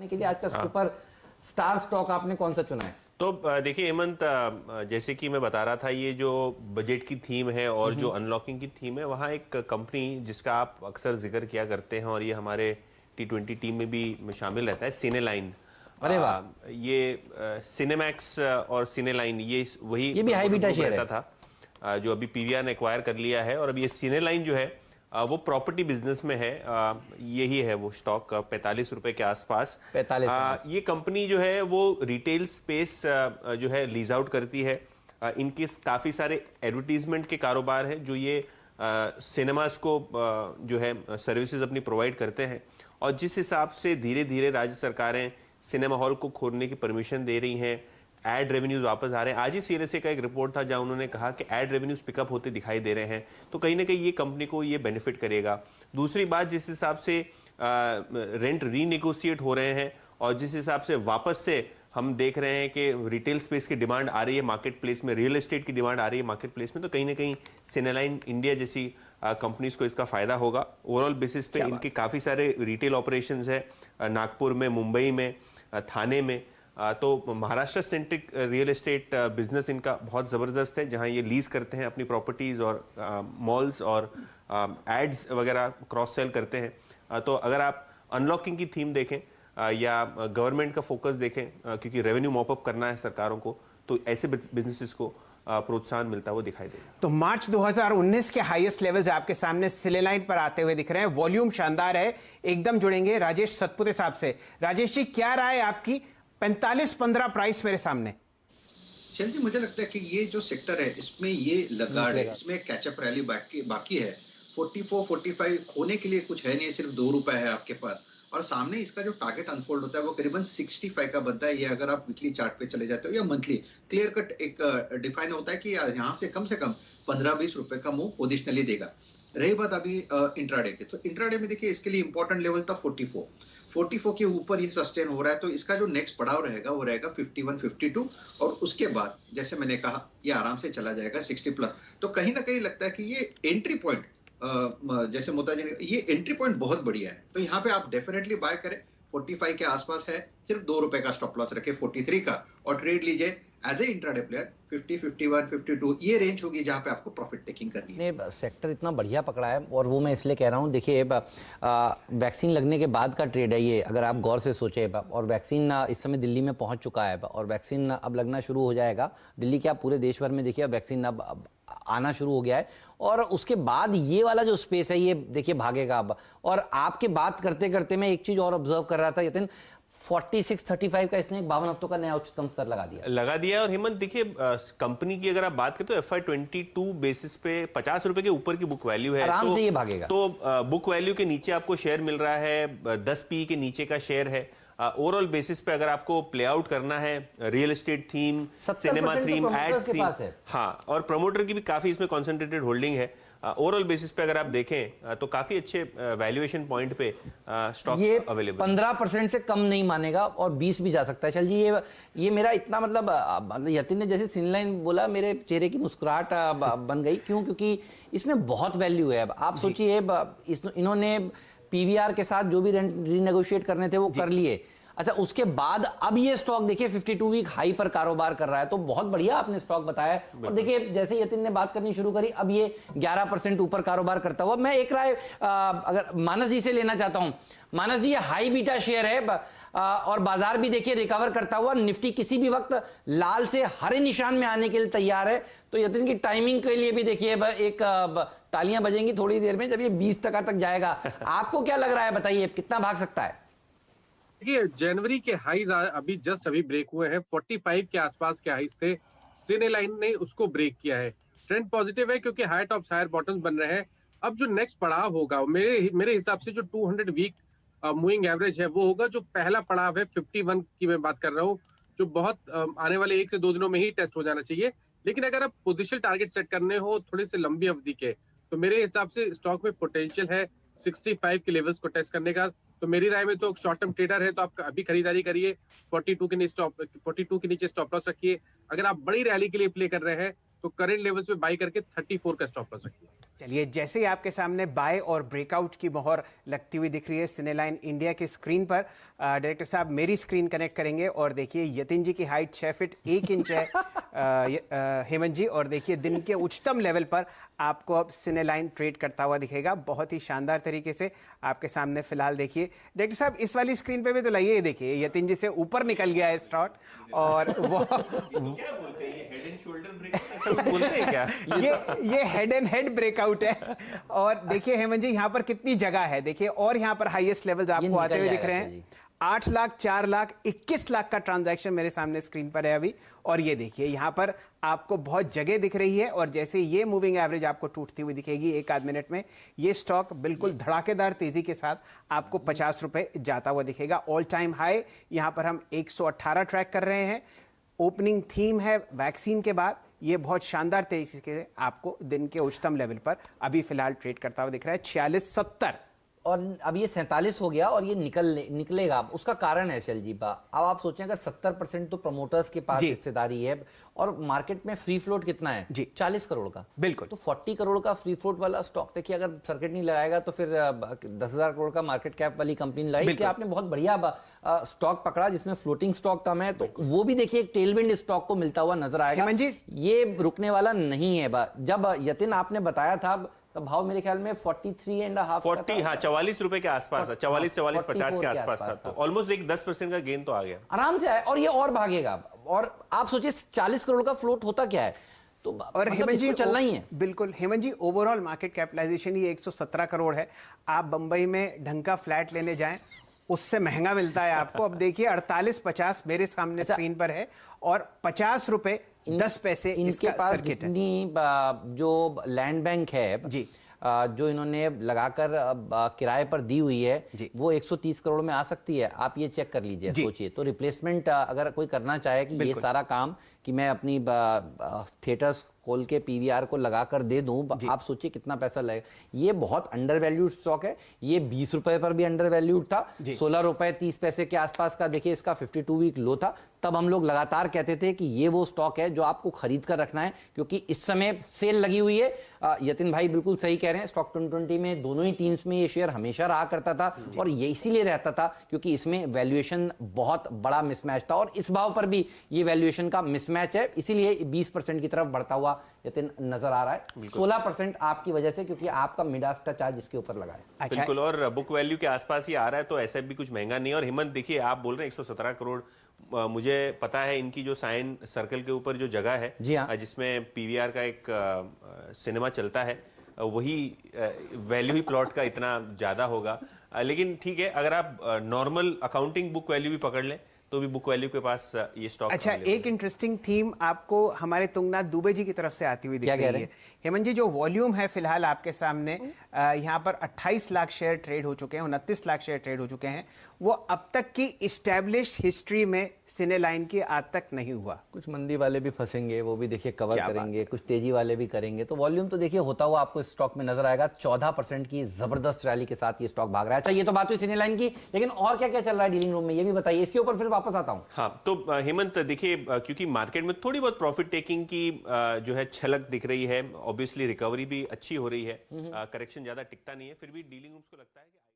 के लिए आज का सुपर स्टार स्टॉक आपने कौन सा चुना है? तो देखिए हेमंत, जैसे कि मैं बता रहा था, ये जो बजट की थीम है और जो अनलॉकिंग की थीम है, वहाँ एक कंपनी जिसका आप अक्सर जिक्र किया करते हैं और ये हमारे T20 टीम में भी शामिल रहता है, सिनेलाइन। अरे वाह, ये सिनेमैक्स और सिनेलाइन वही ये भी हाई बीटा शेयर रहता है। था, जो अभी पीवीआर ने एक्वायर कर लिया है। और अब ये सिनेलाइन जो है वो प्रॉपर्टी बिजनेस में है। यही है वो स्टॉक, 45 रुपए के आसपास। 45। ये कंपनी जो है वो रिटेल स्पेस जो है लीज आउट करती है। इनके काफ़ी सारे एडवर्टीजमेंट के कारोबार हैं जो ये सिनेमास को जो है सर्विसेज अपनी प्रोवाइड करते हैं। और जिस हिसाब से धीरे धीरे राज्य सरकारें सिनेमा हॉल को खोलने की परमिशन दे रही हैं, एड रेवेन्यूज वापस आ रहे हैं। आज ही सीएलएसए का एक रिपोर्ट था जहां उन्होंने कहा कि एड रेवेन्यूज पिकअप होते दिखाई दे रहे हैं, तो कहीं ना कहीं ये कंपनी को ये बेनिफिट करेगा। दूसरी बात, जिस हिसाब से रेंट रीनेगोशिएट हो रहे हैं और जिस हिसाब से वापस से हम देख रहे हैं कि रिटेल स्पेस की डिमांड आ रही है मार्केट प्लेस में, रियल एस्टेट की डिमांड आ रही है मार्केट प्लेस में, तो कहीं ना कहीं सिनेलाइन इंडिया जैसी कंपनीज को इसका फायदा होगा। ओवरऑल बेसिस पे इनके काफ़ी सारे रिटेल ऑपरेशंस है, नागपुर में, मुंबई में, थाने में। तो Maharashtra centric real estate business इनका बहुत ज़बरदस्त है, जहां ये लीज करते हैं अपनी प्रॉपर्टीज़ और मॉल्स और एड्स वगैरह क्रॉस सेल करते हैं। तो अगर आप अनलॉकिंग की थीम देखें या गवर्नमेंट का फोकस देखें, क्योंकि रेवेन्यू मॉप अप करना है सरकारों को, तो ऐसे बिजनेसेस को प्रोत्साहन मिलता हुआ दिखाई देगा। तो मार्च 2019 के हाईएस्ट लेवल्स आपके सामने सिनेलाइन पर आते हुए दिख रहे हैं। वॉल्यूम शानदार है। एकदम जुड़ेंगे राजेश सतपुते साहब से। राजेश जी, क्या राय है आपकी? 45-15 प्राइस मेरे सामने। चल जी, मुझे लगता है कि ये जो सेक्टर है इसमें ये लगाड़ है, इसमें कैचअप रैली बाकी है। 44-45 खोने के लिए कुछ है नहीं, सिर्फ 2 रुपए है आपके पास। और सामने इसका जो टारगेट अनफोल्ड होता है वो करीबन 65 का बनता है। ये अगर आप वीकली चार्ट पे चले जाते हो या मंथली, क्लियर कट एक डिफाइन होता है कि यहाँ से कम 15-20 रुपए का मूव पोजिशनली देगा। रही बात अभी इंट्राडे की, तो इंट्राडे में देखिए इसके लिए इंपॉर्टेंट लेवल था 44 के ऊपर ये सस्टेन हो रहा है, तो इसका जो नेक्स्ट पड़ाव रहेगा वो रहेगा 51-52। और उसके बाद जैसे मैंने कहा ये आराम से चला जाएगा 60 प्लस। तो कहीं ना कहीं लगता है कि ये एंट्री पॉइंट, जैसे मोता जी ने, ये एंट्री पॉइंट बहुत बढ़िया है। तो यहाँ पे आप डेफिनेटली बाय करें। 45 के आसपास है, सिर्फ 2 रुपए का स्टॉप लॉस रखे 43 का, और ट्रेड लीजिए एज ए इंट्राडे प्लेयर 50, 51, 52 ये रेंज होगी जहां पे आपको प्रॉफिट टेकिंग करनी है। ने सेक्टर इतना बढ़िया पकड़ा है, और वो मैं इसलिए कह रहा हूँ, देखिए वैक्सीन लगने के बाद का ट्रेड है ये, अगर आप गौर से सोचे। और वैक्सीन इस समय दिल्ली में पहुंच चुका है और वैक्सीन अब लगना शुरू हो जाएगा। दिल्ली क्या, पूरे देश भर में देखिए अब वैक्सीन अब आना शुरू हो गया है। और उसके बाद ये वाला जो स्पेस है ये देखिए भागेगा अब। और आपके बात करते करते मैं एक चीज और ऑब्जर्व कर रहा था यतिन, 46-35 का इसने 52 हफ्तों का नया उच्चतम स्तर लगा दिया। और हेमंत देखिए, कंपनी की अगर आप बात करें तो FY22 बेसिस पे 50 रुपए के ऊपर की बुक वैल्यू है, आराम से ये भागेगा। तो बुक वैल्यू के नीचे आपको शेयर मिल रहा है, 10 पी के नीचे का शेयर है। ओवरऑल बेसिस पे अगर आपको प्ले आउट करना है, real estate theme, cinema theme, ad theme, हाँ, और प्रमोटर की भी काफी इसमें कॉन्सेंट्रेटेड होल्डिंग है। ओवरऑल बेसिस पे अगर आप देखें तो काफी अच्छे वैल्यूएशन पॉइंट पे स्टॉक अवेलेबल। 15% से कम नहीं मानेगा और 20 भी जा सकता है। चल जी, ये मेरा इतना मतलब यतिन ने जैसे सिनलाइन बोला, मेरे चेहरे की मुस्कुराहट बन गई। क्यों? क्योंकि इसमें बहुत वैल्यू है। अब आप सोचिए, इन्होंने पीवीआर के साथ जो भी रेंट रीनेगोशिएट करने थे वो कर लिए। अच्छा, उसके बाद अब ये स्टॉक देखिए 52 वीक हाई पर कारोबार कर रहा है, तो बहुत बढ़िया आपने स्टॉक बताया। और देखिए जैसे यतिन ने बात करनी शुरू करी, अब ये 11% ऊपर कारोबार करता हुआ। मैं एक राय अगर मानस जी से लेना चाहता हूं। मानस जी, ये हाई बीटा शेयर है और बाजार भी देखिए रिकवर करता हुआ, निफ्टी किसी भी वक्त लाल से हरे निशान में आने के लिए तैयार है। तो यतिन की टाइमिंग के लिए भी देखिए एक तालियां बजेंगी थोड़ी देर में जब ये 20% तक जाएगा। आपको क्या लग रहा है, बताइए कितना भाग सकता है? देखिए, जनवरी के हाईज अभी ब्रेक हुए हैं। 45 के आसपास के हाईज थे, सिनेलाइन ने उसको ब्रेक किया है। ट्रेंड पॉजिटिव है क्योंकि हायर टॉप्स हायर बॉटम्स बन रहे हैं। अब जो नेक्स्ट पड़ाव होगा मेरे हिसाब से जो 200 वीक मूविंग एवरेज है वो होगा। जो पहला पड़ाव है 51 की मैं बात कर रहा हूँ, जो बहुत आने वाले 1 से 2 दिनों में ही टेस्ट हो जाना चाहिए। लेकिन अगर आप पोजिशनल टारगेट सेट करने हो थोड़े से लंबी अवधि के, तो मेरे हिसाब से स्टॉक में पोटेंशियल है 65 के लेवल्स को टेस्ट करने का। तो मेरी राय में तो शॉर्ट टर्म ट्रेडर है तो आप अभी खरीदारी करिए। 42 के नीचे स्टॉप लॉस रखिए। अगर आप बड़ी रैली के लिए प्ले कर रहे हैं तो करेंट लेवल्स पे बाई करके 34 का स्टॉप लॉस रखिए। चलिए, जैसे ही आपके सामने बाय और ब्रेकआउट की मोहर लगती हुई दिख रही है सिनेलाइन इंडिया की स्क्रीन पर, डायरेक्टर साहब मेरी स्क्रीन कनेक्ट करेंगे और देखिए यतिन जी की हाइट 6 फीट 1 इंच है हेमंत जी, और देखिए दिन के उच्चतम लेवल पर आपको अब सिनेलाइन ट्रेड करता हुआ दिखेगा बहुत ही शानदार तरीके से आपके सामने फिलहाल। देखिए डायरेक्टर साहब इस वाली स्क्रीन पे भी तो लाइए, देखिए यतिन जी से ऊपर निकल गया है स्टॉक, और वो क्या बोलते हैं, ये हेड एंड शोल्डर ब्रेक बोलते हैं क्या? ये हेड एंड हेड ब्रेकआउट है। और देखिए हेमंत जी यहाँ पर कितनी जगह है, देखिए, और यहाँ पर हाईएस्ट लेवल्स आपको आते हुए दिख रहे हैं। 8 लाख, 4 लाख, 21 लाख का ट्रांजैक्शन मेरे सामने स्क्रीन पर है अभी, और ये देखिए यहाँ पर आपको बहुत जगह दिख रही है, और जैसे ये मूविंग एवरेज आपको टूटती हुई दिखेगी 1 आध मिनट में, ये स्टॉक बिल्कुल धड़ाकेदार तेजी के साथ आपको 50 रुपए जाता हुआ दिखेगा। ऑल टाइम हाई यहाँ पर हम 118 ट्रैक कर रहे हैं। ओपनिंग थीम है वैक्सीन के बाद, ये बहुत शानदार तरीके से आपको दिन के उच्चतम लेवल पर अभी फिलहाल ट्रेड करता हुआ दिख रहा है 46.70, और अब ये 47 हो गया और ये निकलेगा। उसका कारण है शैलजीत, अब आप सोचें अगर 70% तो प्रमोटर्स के पास हिस्सेदारी है, और मार्केट में फ्री फ्लोट कितना है जी 40 करोड़ का, बिल्कुल। तो 40 करोड़ का फ्री फ्लोट वाला स्टॉक देखिए, अगर सर्किट नहीं लगाएगा तो फिर 10,000 करोड़ का मार्केट कैप वाली कंपनी लगाई, इसलिए आपने बहुत बढ़िया स्टॉक पकड़ा जिसमें फ्लोटिंग स्टॉक कम है, तो वो भी देखिए एक टेलविंड स्टॉक को मिलता हुआ नजर आएगा। ये रुकने वाला नहीं है। जब यतिन आपने बताया था तब भाव मेरे ख्याल में 43.5 40, हाँ 44 रुपए के आसपास, 44-50 के आसपास था, तो ऑलमोस्ट एक 10% का गेन तो आ गया आराम से है, और ये और भागेगा। और आप सोचिए 40 करोड़ का फ्लोट होता क्या है, तो और हेमंत जी चलना ही है। बिल्कुल हेमंत जी, ओवरऑल मार्केट कैपिटलाइजेशन ही 117 करोड़ है। आप बंबई में ढंग का फ्लैट लेने जाएं, उससे महंगा मिलता है आपको। अब देखिए 48.50 मेरे सामने स्क्रीन पर है, और 50 रुपए 10 पैसे इसका सर्किट है। जो लैंड बैंक है जी, जो इन्होंने लगाकर किराए पर दी हुई है, वो 130 करोड़ में आ सकती है। आप ये चेक कर लीजिए, सोचिए। तो रिप्लेसमेंट अगर कोई करना चाहे कि ये सारा काम कि मैं अपनी थिएटर्स खोल के पीवीआर को लगाकर दे दूं, आप सोचिए कितना पैसा लगेगा। ये बहुत अंडर वैल्यूड स्टॉक है। ये 20 रुपए पर भी अंडर वैल्यूड था, 16 रुपए 30 पैसे के आसपास का देखिए इसका 52 वीक लो था। तब हम लोग लगातार कहते थे कि ये वो स्टॉक है जो आपको खरीद कर रखना है, क्योंकि इस समय सेल लगी हुई है। यतिन भाई बिल्कुल सही कह रहे हैं, स्टॉक 2020 में दोनों ही टीम्स में ये शेयर हमेशा रहा करता था, और ये इसीलिए रहता था क्योंकि इसमें वैल्यूएशन बहुत बड़ा मिसमैच था, और इस भाव पर भी ये वैल्यूएशन का मिसमैच है, इसीलिए 20% की तरफ बढ़ता हुआ यतिन नजर आ रहा है। 16% आपकी वजह से, क्योंकि आपका मिड आफ्टर चार्ज इसके ऊपर लगा है। अच्छा। बिल्कुल, और बुक वैल्यू के आसपास ही आ रहा है, तो ऐसा भी कुछ महंगा नहीं है। और हिम्मत देखिए, आप बोल रहे हैं 117 करोड़, मुझे पता है इनकी जो साइन सर्कल के ऊपर जो जगह है, जिसमें पीवीआर का एक सिनेमा चलता है, वही वैल्यू ही प्लॉट का इतना ज्यादा होगा। लेकिन ठीक है, अगर आप नॉर्मल अकाउंटिंग बुक वैल्यू भी पकड़ लें तो भी बुक वैल्यू के पास ये स्टॉक। अच्छा, एक इंटरेस्टिंग थीम आपको हमारे तुंगनाथ दुबे जी की तरफ से आती हुई दिख रही है। हेमंत जी, जो वॉल्यूम है फिलहाल आपके सामने, यहाँ पर 28 लाख शेयर ट्रेड हो चुके हैं, 29 लाख शेयर ट्रेड हो चुके हैं। वो अब तक की इस्टेब्लिश्ड हिस्ट्री में सिनेलाइन की आज तक नहीं हुआ। कुछ मंदी वाले भी फंसेंगे, वो भी देखिए कवर करेंगे, कुछ तेजी वाले भी करेंगे, तो वॉल्यूम तो देखिए होता हुआ आपको इस स्टॉक में नजर आएगा। 14% की जबरदस्त रैली के साथ ये स्टॉक भाग रहा है। अच्छा, ये तो बात हुई सिनेलाइन की, लेकिन और क्या क्या चल रहा है डीलिंग रूम में, ये भी बताइए, इसके ऊपर फिर वापस आता हूं। हाँ, तो हेमंत देखिए, क्योंकि मार्केट में थोड़ी बहुत प्रॉफिट टेकिंग की जो है छलक दिख रही है, ऑब्वियसली रिकवरी भी अच्छी हो रही है, करेक्शन ज्यादा टिकता नहीं है, फिर भी डीलिंग रूम्स को लगता है कि